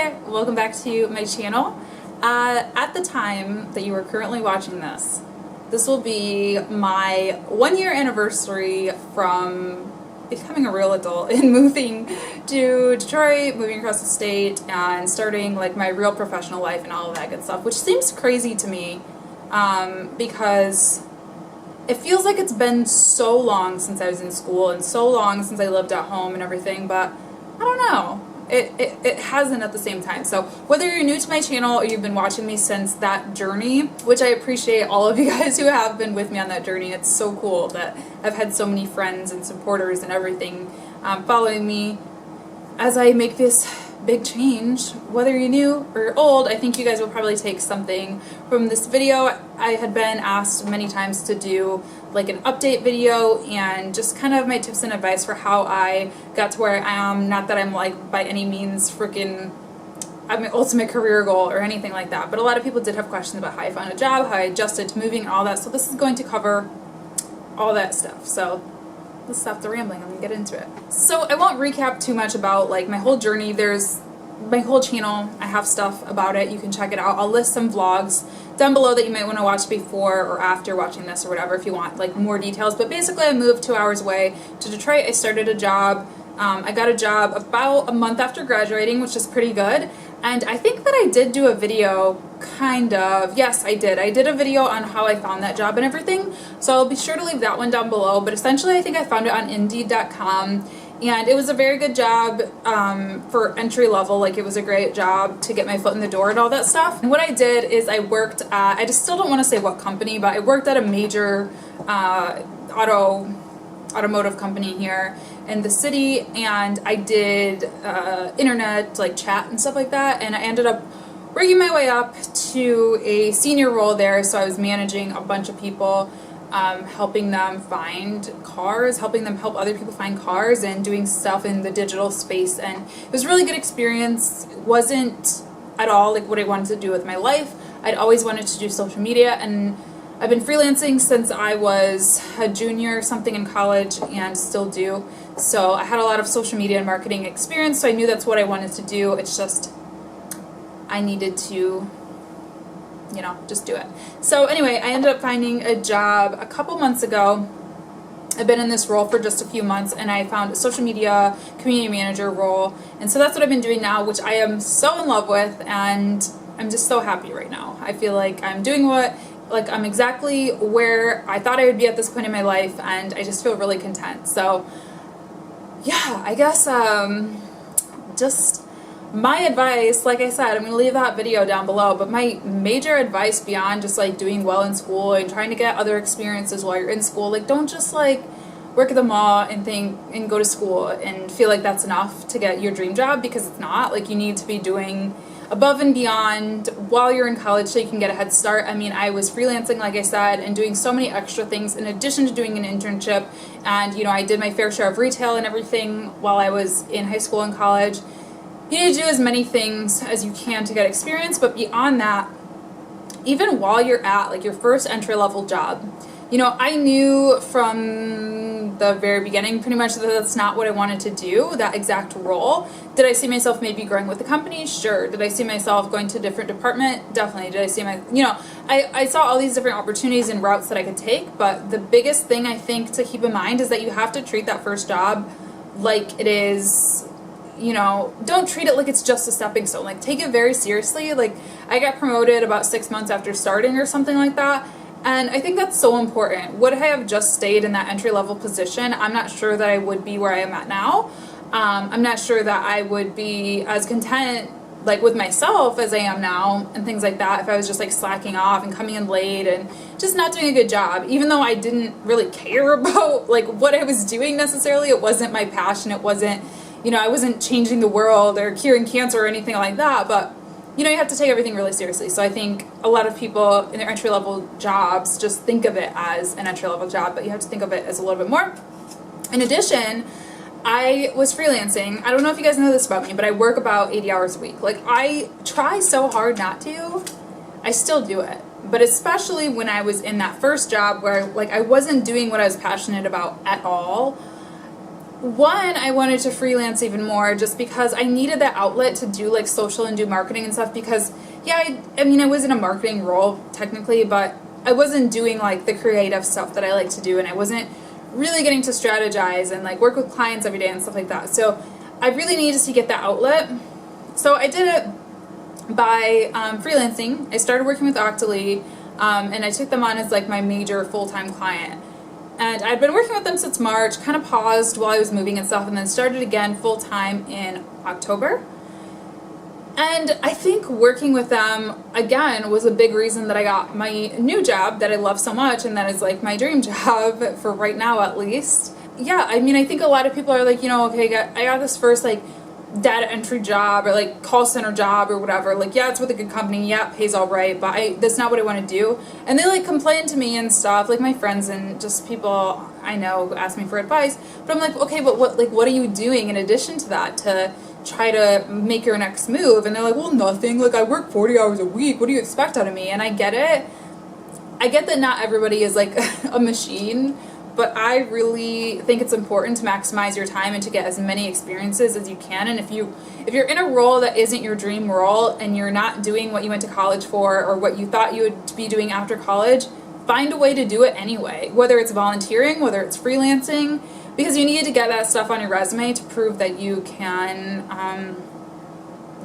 there, welcome back to my channel. At the time that you are currently watching this, this will be my 1-year anniversary from becoming a real adult and moving to Detroit, moving across the state, and starting like my real professional life and all of that good stuff, which seems crazy to me because it feels like it's been so long since I was in school and so long since I lived at home and everything, but I don't know. It hasn't at the same time. So whether you're new to my channel or you've been watching me since that journey, which I appreciate all of you guys who have been with me on that journey. It's so cool that I've had so many friends and supporters and everything following me as I make this big change. Whether you're new or old, I think you guys will probably take something from this video. I had been asked many times to do like an update video and just kind of my tips and advice for how I got to where I am. Not that I'm like by any means freaking at my ultimate career goal or anything like that, but a lot of people did have questions about how I found a job, how I adjusted to moving and all that. So this is going to cover all that stuff. So let's stop the rambling and get into it. So I won't recap too much about like my whole journey. There's my whole channel, I have stuff about it, you can check it out. I'll list some vlogs down below that you might want to watch before or after watching this or whatever if you want like more details. But basically I moved 2 hours away to Detroit. I started a job. I got a job about a month after graduating, which is pretty good. And I think that I did do a video, kind of. Yes, I did. I did a video on how I found that job and everything. So I'll be sure to leave that one down below. But essentially I think I found it on Indeed.com. And it was a very good job for entry level. Like it was a great job to get my foot in the door and all that stuff. And what I did is I worked at, I just still don't want to say what company, but I worked at a major automotive company here in the city, and I did internet like chat and stuff like that, and I ended up working my way up to a senior role there. So I was managing a bunch of people, helping them find cars, helping them help other people find cars, and doing stuff in the digital space. And it was a really good experience. It wasn't at all like what I wanted to do with my life. I'd always wanted to do social media, and I've been freelancing since I was a junior or something in college and still do. So I had a lot of social media and marketing experience, so I knew that's what I wanted to do. It's just I needed to, you know, just do it. So anyway, I ended up finding a job a couple months ago. I've been in this role for just a few months, and I found a social media community manager role. And so that's what I've been doing now, which I am so in love with, and I'm just so happy right now. I feel like I'm doing like I'm exactly where I thought I would be at this point in my life, and I just feel really content. So yeah, I guess just my advice, like I said, I'm going to leave that video down below, but my major advice beyond just like doing well in school and trying to get other experiences while you're in school, like don't just like work at the mall and think and go to school and feel like that's enough to get your dream job, because it's not. Like you need to be doing above and beyond while you're in college so you can get a head start. I mean, I was freelancing, like I said, and doing so many extra things in addition to doing an internship. And, you know, I did my fair share of retail and everything while I was in high school and college. You need to do as many things as you can to get experience, but beyond that, even while you're at like your first entry-level job, you know, I knew from the very beginning pretty much that that's not what I wanted to do, that exact role. Did I see myself maybe growing with the company? Sure. Did I see myself going to a different department? Definitely. Did I see I saw all these different opportunities and routes that I could take, but the biggest thing I think to keep in mind is that you have to treat that first job like it is, you know, don't treat it like it's just a stepping stone. Like take it very seriously. Like I got promoted about 6 months after starting or something like that. And I think that's so important. Would I have just stayed in that entry-level position? I'm not sure that I would be where I am at now. I'm not sure that I would be as content like with myself as I am now and things like that if I was just like slacking off and coming in late and just not doing a good job. Even though I didn't really care about like what I was doing necessarily, it wasn't my passion. It wasn't, you know, I wasn't changing the world or curing cancer or anything like that, but you know, you have to take everything really seriously. So I think a lot of people in their entry-level jobs just think of it as an entry-level job, but you have to think of it as a little bit more. In addition, I was freelancing. I don't know if you guys know this about me, but I work about 80 hours a week. Like I try so hard not to. I still do it. But especially when I was in that first job where like I wasn't doing what I was passionate about at all, one, I wanted to freelance even more just because I needed that outlet to do like social and do marketing and stuff because, yeah, I mean, I was in a marketing role technically, but I wasn't doing like the creative stuff that I like to do, and I wasn't really getting to strategize and like work with clients every day and stuff like that. So I really needed to get that outlet. So I did it by freelancing. I started working with Octoly, and I took them on as like my major full-time client. And I'd been working with them since March, kind of paused while I was moving and stuff, and then started again full-time in October. And I think working with them, again, was a big reason that I got my new job that I love so much, and that is like my dream job, for right now at least. Yeah, I mean, I think a lot of people are like, you know, okay, I got this first like data entry job or like call center job or whatever, like, yeah, it's with a good company, yeah, it pays all right, but that's not what I want to do. And they like complain to me and stuff, like my friends and just people I know ask me for advice, but I'm like, okay, but what are you doing in addition to that to try to make your next move? And they're like, well, nothing, like I work 40 hours a week, what do you expect out of me? And I get it. I get that not everybody is like a machine, but I really think it's important to maximize your time and to get as many experiences as you can. And if you're in a role that isn't your dream role and you're not doing what you went to college for or what you thought you would be doing after college, find a way to do it anyway, whether it's volunteering, whether it's freelancing, because you need to get that stuff on your resume to prove that you can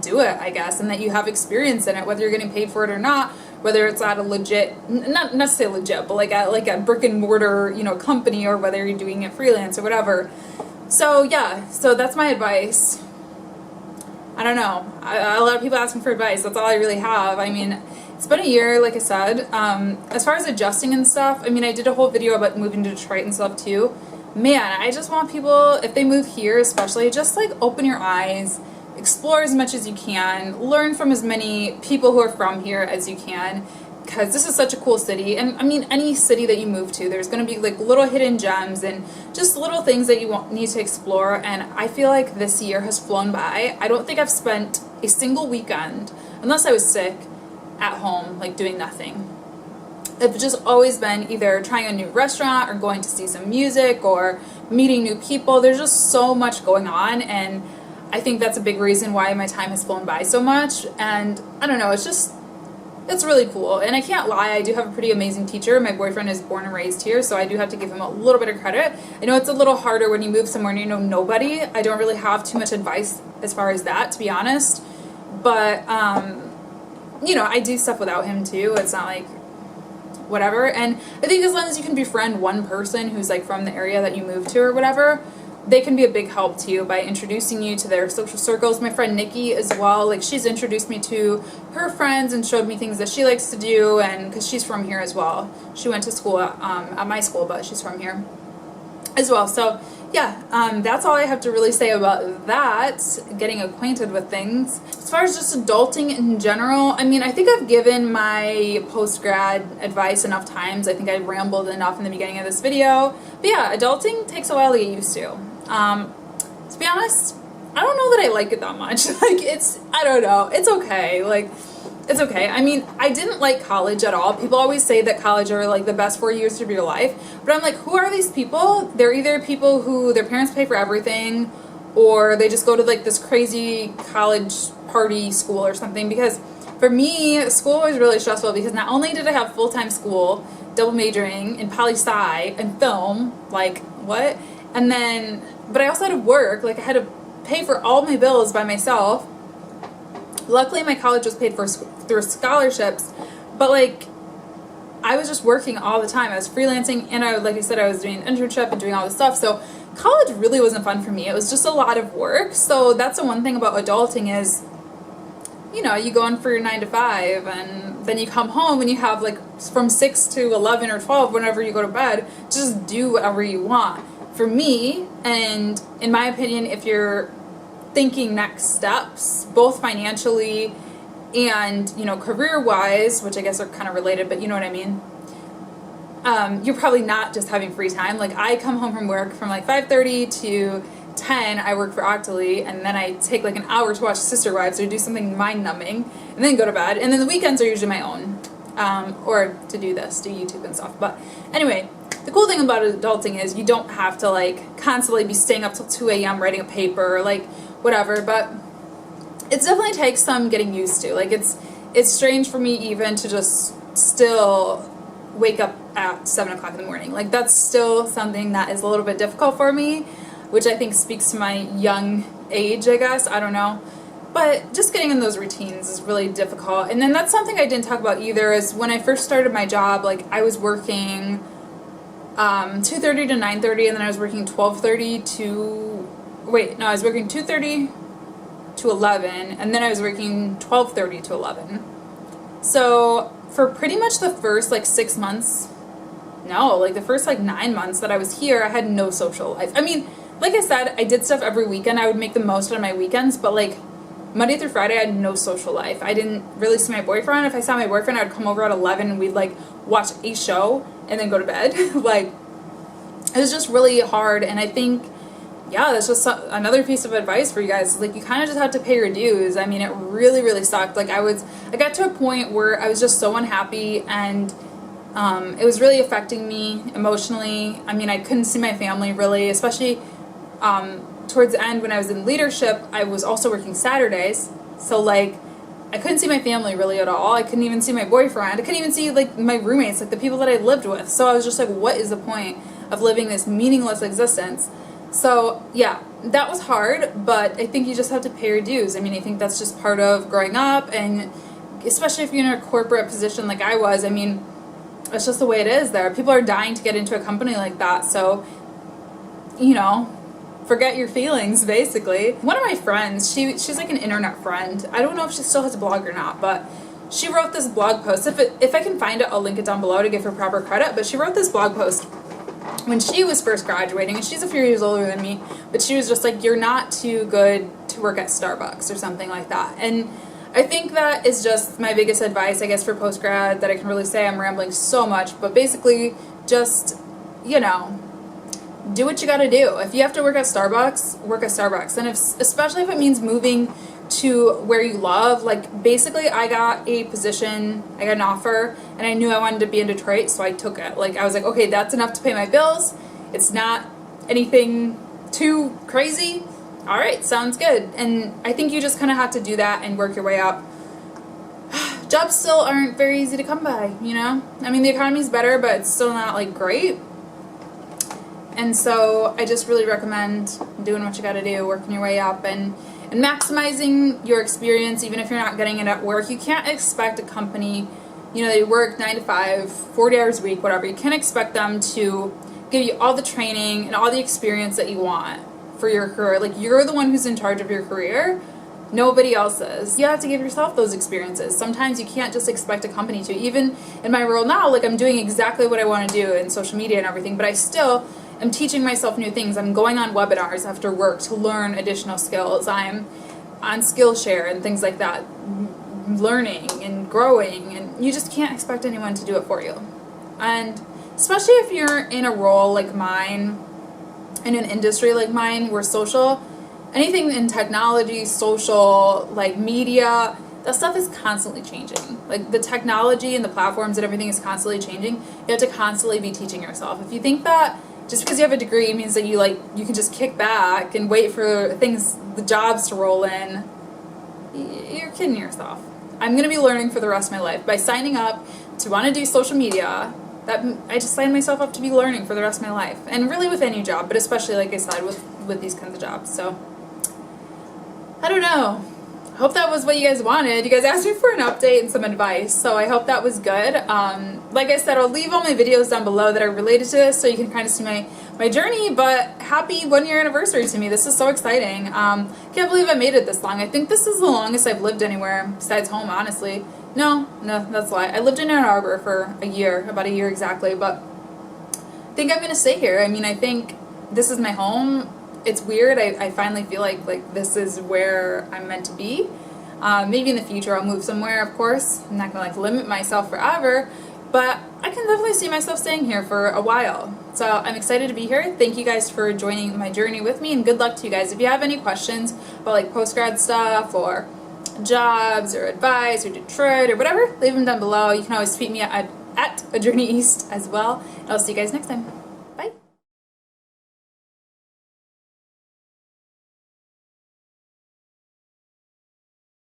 do it, I guess, and that you have experience in it, whether you're getting paid for it or not, whether it's at a legit, not necessarily legit, but like a brick and mortar, you know, company, or whether you're doing it freelance or whatever. So yeah, so that's my advice. I don't know. A lot of people ask me for advice. That's all I really have. I mean, it's been a year, like I said. As far as adjusting and stuff, I mean, I did a whole video about moving to Detroit and stuff too. Man, I just want people, if they move here especially, just like open your eyes, explore as much as you can, learn from as many people who are from here as you can, because this is such a cool city. And I mean, any city that you move to, there's going to be like little hidden gems and just little things that you need to explore. And I feel like this year has flown by. I don't think I've spent a single weekend, unless I was sick, at home, like doing nothing. It's just always been either trying a new restaurant or going to see some music or meeting new people. There's just so much going on, and I think that's a big reason why my time has flown by so much. And I don't know, it's really cool. And I can't lie, I do have a pretty amazing teacher. My boyfriend is born and raised here, so I do have to give him a little bit of credit. I know it's a little harder when you move somewhere and you know nobody. I don't really have too much advice as far as that, to be honest. But, you know, I do stuff without him too. It's not like whatever. And I think as long as you can befriend one person who's like from the area that you moved to or whatever, they can be a big help to you by introducing you to their social circles. My friend Nikki as well, like she's introduced me to her friends and showed me things that she likes to do, and because she's from here as well. She went to school at my school, but she's from here as well. So yeah, that's all I have to really say about that, getting acquainted with things. As far as just adulting in general, I mean, I think I've given my post-grad advice enough times. I think I rambled enough in the beginning of this video. But yeah, adulting takes a while to get used to. To be honest, I don't know that I like it that much. Like, I don't know, it's okay. Like, it's okay. I mean, I didn't like college at all. People always say that college are like the best 4 years of your life, but I'm like, who are these people? They're either people who their parents pay for everything, or they just go to like this crazy college party school or something. Because for me, school was really stressful because not only did I have full-time school, double majoring in poli-sci and film, like what? And then, but I also had to work, like I had to pay for all my bills by myself. Luckily, my college was paid for through scholarships, but like I was just working all the time. I was freelancing, and like I said, I was doing an internship and doing all this stuff. So college really wasn't fun for me. It was just a lot of work. So that's the one thing about adulting is, you know, you go in for your 9 to 5, and then you come home and you have like from 6 to 11 or 12, whenever you go to bed, just do whatever you want. For me, and in my opinion, if you're thinking next steps, both financially and, you know, career-wise, which I guess are kind of related, but you know what I mean, you're probably not just having free time. Like, I come home from work from like 5:30 to 10, I work for Octoly, and then I take like an hour to watch Sister Wives or do something mind-numbing, and then go to bed. And then the weekends are usually my own, or to do YouTube and stuff. But anyway, the cool thing about adulting is you don't have to like constantly be staying up till 2 a.m. writing a paper or like whatever, but it definitely takes some getting used to. Like it's strange for me even to just still wake up at 7 o'clock in the morning. Like that's still something that is a little bit difficult for me, which I think speaks to my young age, I guess. I don't know. But just getting in those routines is really difficult. And then that's something I didn't talk about either, is when I first started my job, like I was working 2:30 to 9:30, and then I was working 12:30 to, I was working 2:30 to 11, and then I was working 12:30 to 11. So for pretty much the first like 6 months, the first like 9 months that I was here, I had no social life. I mean, like I said, I did stuff every weekend. I would make the most out of my weekends, but like Monday through Friday, I had no social life. I didn't really see my boyfriend. If I saw my boyfriend, I'd come over at 11 and we'd like watch a show and then go to bed. Like, it was just really hard. And I think, yeah, that's just another piece of advice for you guys. Like, you kind of just have to pay your dues. I mean, it really, really sucked. Like, I got to a point where I was just so unhappy, and it was really affecting me emotionally. I mean, I couldn't see my family really, especially towards the end when I was in leadership. I was also working Saturdays, so like I couldn't see my family really at all. I couldn't even see my boyfriend. I couldn't even see like my roommates, like the people that I lived with. So I was just like, what is the point of living this meaningless existence? So yeah, that was hard, but I think you just have to pay your dues. I mean, I think that's just part of growing up, and especially if you're in a corporate position like I was. I mean, it's just the way it is there. People are dying to get into a company like that, so forget your feelings, basically. One of my friends, she's like an internet friend. I don't know if she still has a blog or not, but she wrote this blog post. If I can find it, I'll link it down below to give her proper credit. But she wrote this blog post when she was first graduating, and she's a few years older than me, but she was just like, you're not too good to work at Starbucks or something like that. And I think that is just my biggest advice, I guess, for post-grad that I can really say. I'm rambling so much, but basically just, do what you gotta do. If you have to work at Starbucks, work at Starbucks. And especially if it means moving to where you love, like basically I got an offer, and I knew I wanted to be in Detroit, so I took it. Like I was like, okay, that's enough to pay my bills. It's not anything too crazy. All right, sounds good. And I think you just kind of have to do that and work your way up. Jobs still aren't very easy to come by, I mean, the economy's better, but it's still not like great. And so I just really recommend doing what you gotta do, working your way up, and maximizing your experience, even if you're not getting it at work. You can't expect a company, they work 9 to 5, 40 hours a week, whatever. You can't expect them to give you all the training and all the experience that you want for your career. Like, you're the one who's in charge of your career. Nobody else is. You have to give yourself those experiences. Sometimes you can't just expect a company to. Even in my role now, like I'm doing exactly what I want to do in social media and everything, but I still I'm teaching myself new things. I'm going on webinars after work to learn additional skills. I'm on Skillshare and things like that, learning and growing, and you just can't expect anyone to do it for you. And especially if you're in a role like mine, in an industry like mine, where anything in technology, social, like media, that stuff is constantly changing. Like the technology and the platforms and everything is constantly changing. You have to constantly be teaching yourself. If you think that just because you have a degree means that you can just kick back and wait for the jobs to roll in, you're kidding yourself. I'm going to be learning for the rest of my life. By signing up to want to do social media, I just signed myself up to be learning for the rest of my life. And really with any job, but especially, like I said, with these kinds of jobs. So, I don't know. Hope that was what you guys wanted. You guys asked me for an update and some advice, so I hope that was good. Like I said, I'll leave all my videos down below that are related to this so you can kind of see my journey, but happy 1 year anniversary to me. This is so exciting. Can't believe I made it this long. I think this is the longest I've lived anywhere besides home, honestly. No, that's a lie. I lived in Ann Arbor for a year, about a year exactly, but I think I'm going to stay here. I mean, I think this is my home. It's weird. I finally feel like this is where I'm meant to be. Maybe in the future I'll move somewhere, of course. I'm not going to limit myself forever, but I can definitely see myself staying here for a while. So I'm excited to be here. Thank you guys for joining my journey with me, and good luck to you guys. If you have any questions about post-grad stuff or jobs or advice or Detroit or whatever, leave them down below. You can always tweet me at at A Journey East as well. And I'll see you guys next time.